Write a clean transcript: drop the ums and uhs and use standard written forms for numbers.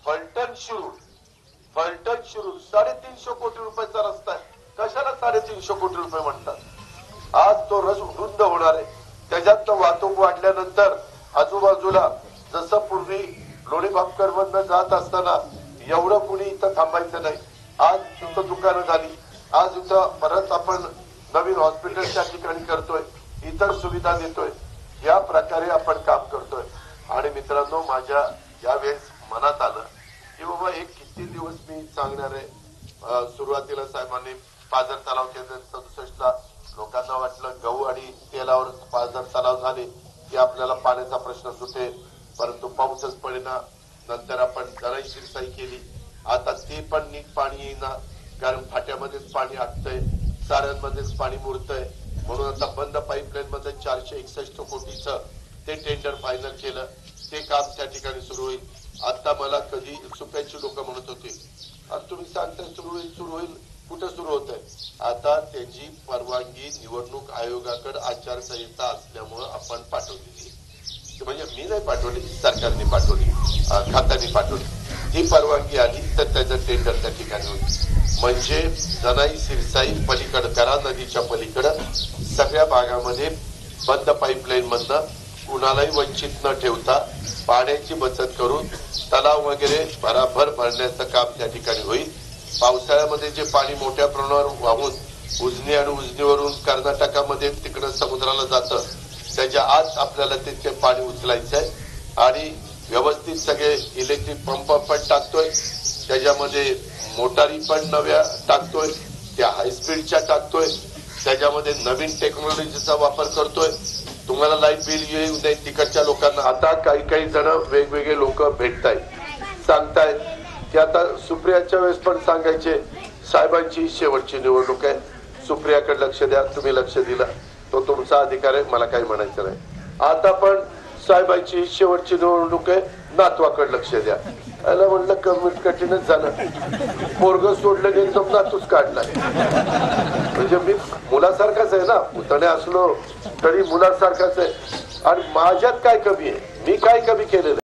फलटण शिरूर 350 कोटी रुपयाचा रस्ता आहे. कशाला 350 कोटी रुपये म्हणतात? आज तो रुंद होणार आहे. त्याच्यात वाहतूक वाढल्यानंतर आजूबाजूला जसं पूर्वी लोणी भापकर मधनं जात असताना एवढं कुणी इथं थांबायचं नाही. आज इथं दुकानं झाली. आज इथं परत आपण नवीन हॉस्पिटल त्या ठिकाणी करतोय, इतर सुविधा देतोय. या प्रकारे आपण काम करतोय. आणि मित्रांनो, माझ्या यावेळेस मनात आलं की बाबा एक किती दिवस मी सांगणार आहे. सुरुवातीला साहेबांनी पाझर तलाव केंद्र 67 ला लोकांना वाटलं गहू आणि तेलावर पाझर तलाव झाले की आपल्याला पाण्याचा प्रश्न सुटेल, परंतु पाऊसच पडेना. नंतर आपण जराई शिरसाई केली. आता ते पण नीट पाणी येईना, कारण फाट्यामध्येच पाणी अटतंय, साऱ्यांमध्येच पाणी मुरतंय. म्हणून आता बंद पाईपलाईन मध्ये 461 कोटीचं ते टेंडर फायनल केलं. ते काम त्या ठिकाणी सुरू होईल. आता मला कधी सुप्याची लोक म्हणत होते, अरे तुम्ही सांगताय सुरू होईल, कुठं सुरू होत आहे? आता त्याची परवानगी निवडणूक आयोगाकडे आचारसंहिता असल्यामुळं आपण पाठवलेली. म्हणजे मी नाही पाठवली, सरकारने पाठवली, खात्याने पाठवली. ही परवानगी आली तर त्याचं टेंडर त्या ठिकाणी होईल. म्हणजे जनाई सिरसाई पलीकडे, करा नदीच्या पलीकडं सगळ्या भागामध्ये बंद पाईपलाईन मधनं कुणालाही वंचित न ठेवता पाण्याची बचत करून तलाव वगैरे भराभर भरण्याचं काम त्या ठिकाणी होईल. पावसाळ्यामध्ये जे पाणी मोठ्या प्रमाणावर वाहून उजनी आणि उजनीवरून कर्नाटकामध्ये तिकडं समुद्राला जातं, त्याच्या आत आपल्याला ते पाणी उचलायचं आहे. आणि व्यवस्थित सगळे इलेक्ट्रिक पंप पण टाकतोय, त्याच्यामध्ये मोटारी पण नव्या टाकतोय, त्या हायस्पीडच्या टाकतोय, त्याच्यामध्ये नवीन टेक्नॉलॉजीचा वापर करतोय. तुम्हाला लाईट बिल येऊ नये तिकडच्या लोकांना. आता काही जण वेगवेगळे लोक भेटतायत, सांगतायत की आता सुप्रियाच्या वेळेस पण सांगायचे साहेबांची शेवटची निवडणूक आहे, सुप्रियाकडे लक्ष द्या. तुम्ही लक्ष दिला तो तुमचा अधिकार आहे, मला काही म्हणायचं नाही. आता पण साहेबांची शेवटची निवडणूक आहे, नातवाकडे लक्ष द्या. याला म्हणलं कठीणच झालं. पोरग सोडलं की एकदम नातूच काढलाय. म्हणजे मी मुलासारखाच आहे ना, पुतणे असलो तरी मुलासारखाच आहे. आणि माझ्यात काय कमी आहे? मी काय कमी केलेलं?